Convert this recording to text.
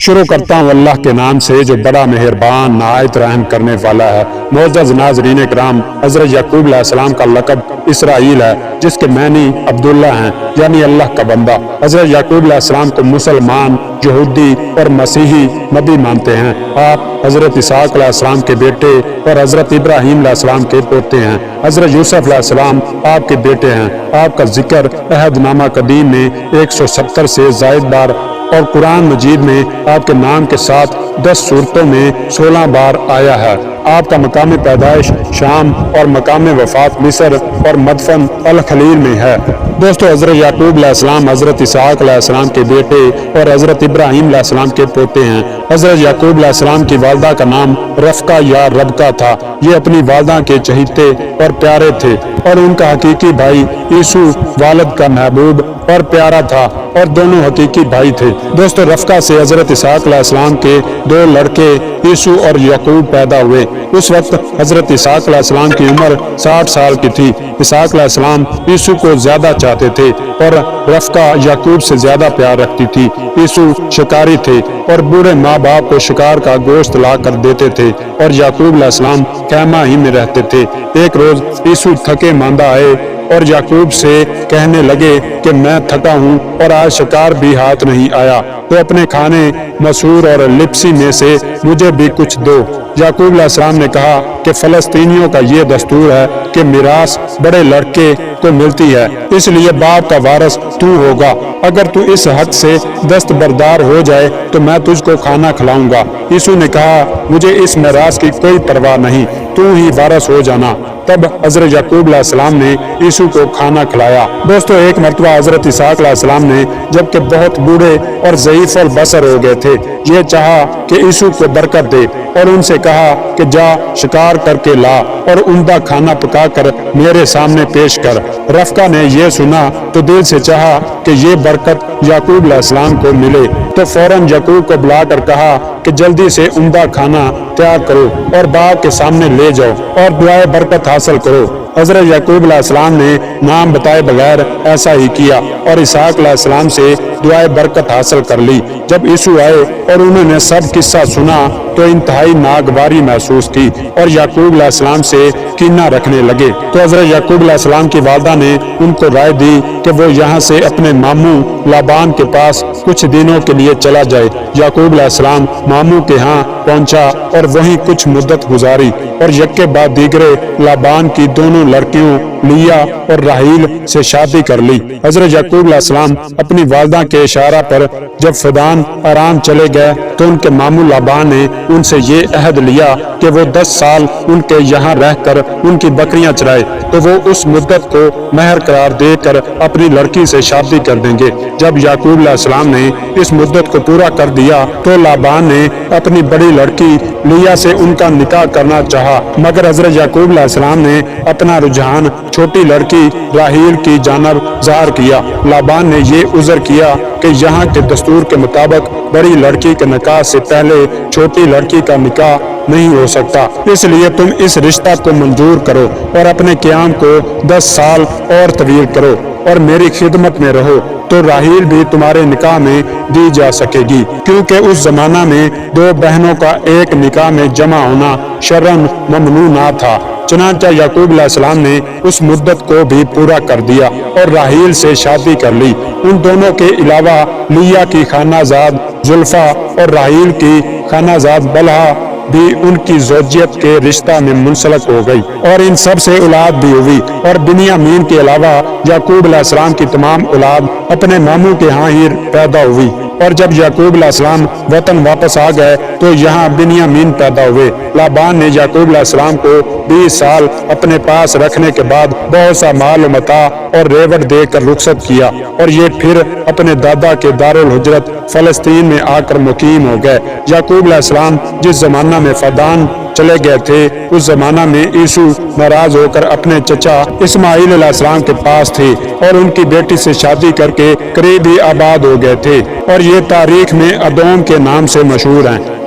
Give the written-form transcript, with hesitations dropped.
شروع کرتا ہوں اللہ کے نام سے جو بڑا مہربان نہایت رحم کرنے والا ہے۔ معزز ناظرین کرام، حضرت یعقوب علیہ السلام کا لقب اسرائیل ہے، جس کے معنی عبداللہ ہیں، یعنی اللہ کا بندہ۔ حضرت یعقوب علیہ السلام کو مسلمان، یہودی اور مسیحی نبی مانتے ہیں۔ آپ حضرت اسحاق علیہ السلام کے بیٹے اور حضرت ابراہیم علیہ السلام کے پوتے ہیں۔ حضرت یوسف علیہ السلام آپ کے بیٹے ہیں۔ آپ کا ذکر عہد نامہ قدیم میں 170 سے زائد بار اور قرآن مجید میں آپ کے نام کے ساتھ 10 سورتوں میں 16 بار آیا ہے۔ آپ کا مقام پیدائش شام اور مقام وفات مصر اور مدفن الخلیل میں ہے۔ دوستو، حضرت یعقوب علیہ السلام حضرت اسحاق علیہ السلام کے بیٹے اور حضرت ابراہیم علیہ السلام کے پوتے ہیں۔ حضرت یعقوب علیہ السلام کی والدہ کا نام رفقہ یا ربقہ تھا۔ یہ اپنی والدہ کے چہیتے اور پیارے تھے، اور ان کا حقیقی بھائی یسوع والد کا محبوب اور پیارا تھا، اور دونوں حقیقی بھائی تھے۔ دوستو، رفقہ سے حضرت اسحاق علیہ السلام کے 2 لڑکے یسوع اور یعقوب پیدا ہوئے۔ اس وقت حضرت اسحاق علیہ السلام کی عمر 60 سال کی تھی۔ اسحاق علیہ السلام یسوع کو زیادہ چاہتے تھے اور رفقہ یعقوب سے زیادہ پیار رکھتی تھی۔ یسوع شکاری تھے اور بوڑھے ماں باپ کو شکار کا گوشت لا کر دیتے تھے، اور یعقوب علیہ السلام خیمہ ہی میں رہتے تھے۔ ایک روز یسوع تھکے ماندہ آئے اور یعقوب سے کہنے لگے کہ میں تھکا ہوں اور آج شکار بھی ہاتھ نہیں آیا، تو اپنے کھانے مسور اور لپسی میں سے مجھے بھی کچھ دو۔ یعقوب علیہ السلام نے کہا کہ فلسطینیوں کا یہ دستور ہے کہ میراث بڑے لڑکے کو ملتی ہے، اس لیے باپ کا وارث تو ہوگا۔ اگر تو اس حد سے دستبردار ہو جائے تو میں تجھ کو کھانا کھلاؤں گا۔ یسوع نے کہا مجھے اس میراث کی کوئی پرواہ نہیں، تو ہی وارث ہو جانا۔ تب حضرت یعقوب علیہ السلام نے یسوع کو کھانا کھلایا۔ دوستو، ایک مرتبہ حضرت اسحاق علیہ السلام نے جبکہ بہت بوڑھے اور ضعیف البصر ہو گئے تھے، یہ چاہا کہ یسوع کو برکت دے اور ان سے کہا کہ جا شکار کر کے لا اور عمدہ کھانا پکا کر میرے سامنے پیش کر۔ رفقہ نے یہ سنا تو دل سے چاہا کہ یہ برکت یعقوب علیہ السلام کو ملے، تو فوراً یعقوب کو بلا کر کہا کہ جلدی سے عمدہ کھانا تیار کرو اور باپ کے سامنے لے جاؤ اور دعائے برکت حاصل کرو۔ حضرت یعقوب علیہ السلام نے نام بتائے بغیر ایسا ہی کیا اور اسحاق علیہ السلام سے دعائے برکت حاصل کر لی۔ جب یسوع آئے اور انہوں نے سب قصہ سنا تو انتہائی ناگواری محسوس کی اور یعقوب علیہ السلام سے کینہ رکھنے لگے۔ تو حضرت یعقوب علیہ السلام کی والدہ نے ان کو رائے دی کہ وہ یہاں سے اپنے ماموں لابان کے پاس کچھ دنوں کے لیے چلا جائے۔ یعقوب علیہ السلام ماموں کے ہاں پہنچا اور وہیں کچھ مدت گزاری، اور یکے بعد دیگرے لابان کی دونوں لڑکیوں لیا اور راحیل سے شادی کر لی۔ حضرت یعقوب علیہ السلام اپنی والدہ کے اشارہ پر جب فدان آرام چلے گئے تو ان کے ماموں لابان نے ان سے یہ عہد لیا کہ وہ 10 سال ان کے یہاں رہ کر ان کی بکریاں چرائے، تو وہ اس مدت کو مہر قرار دے کر اپنی لڑکی سے شادی کر دیں گے۔ جب یعقوب علیہ السلام نے اس مدت کو پورا کر دیا تو لابان نے اپنی بڑی لڑکی لیا سے ان کا نکاح کرنا چاہا، مگر حضرت یعقوب علیہ السلام نے اپنا رجحان چھوٹی لڑکی راحیل کی جانب ظاہر کیا۔ لابان نے یہ عذر کیا کہ یہاں کے دستور کے مطابق بڑی لڑکی کے نکاح سے پہلے چھوٹی لڑکی کا نکاح نہیں ہو سکتا، اس لیے تم اس رشتہ کو منظور کرو اور اپنے قیام کو 10 سال اور طویل کرو اور میری خدمت میں رہو، تو راحیل بھی تمہارے نکاح میں دی جا سکے گی، کیونکہ اس زمانہ میں 2 بہنوں کا ایک نکاح میں جمع ہونا شرعاً ممنوع نہ تھا۔ چنانچہ یعقوب علیہ السلام نے اس مدت کو بھی پورا کر دیا اور راحیل سے شادی کر لی۔ ان دونوں کے علاوہ لیا کی خانہ زاد زلفا اور راحیل کی خانہ زاد بلہا بھی ان کی زوجیت کے رشتہ میں منسلک ہو گئی، اور ان سب سے اولاد بھی ہوئی۔ اور بنیامین کے علاوہ یعقوب علیہ السلام کی تمام اولاد اپنے ماموں کے ہاں ہی پیدا ہوئی، اور جب یعقوب علیہ السلام وطن واپس آ گئے تو یہاں بنیامین پیدا ہوئے۔ لابان نے یعقوب علیہ السلام کو 20 سال اپنے پاس رکھنے کے بعد بہت سا مال و متاع اور ریوڑ دے کر رخصت کیا، اور یہ پھر اپنے دادا کے دارالحجرت فلسطین میں آ کر مقیم ہو گئے۔ یعقوب علیہ السلام جس زمانہ میں فدان چلے گئے تھے، اس زمانہ میں یسوع ناراض ہو کر اپنے چچا اسماعیل علیہ السلام کے پاس تھے اور ان کی بیٹی سے شادی کر کے قریب ہی آباد ہو گئے تھے، اور یہ تاریخ میں ادوم کے نام سے مشہور ہیں۔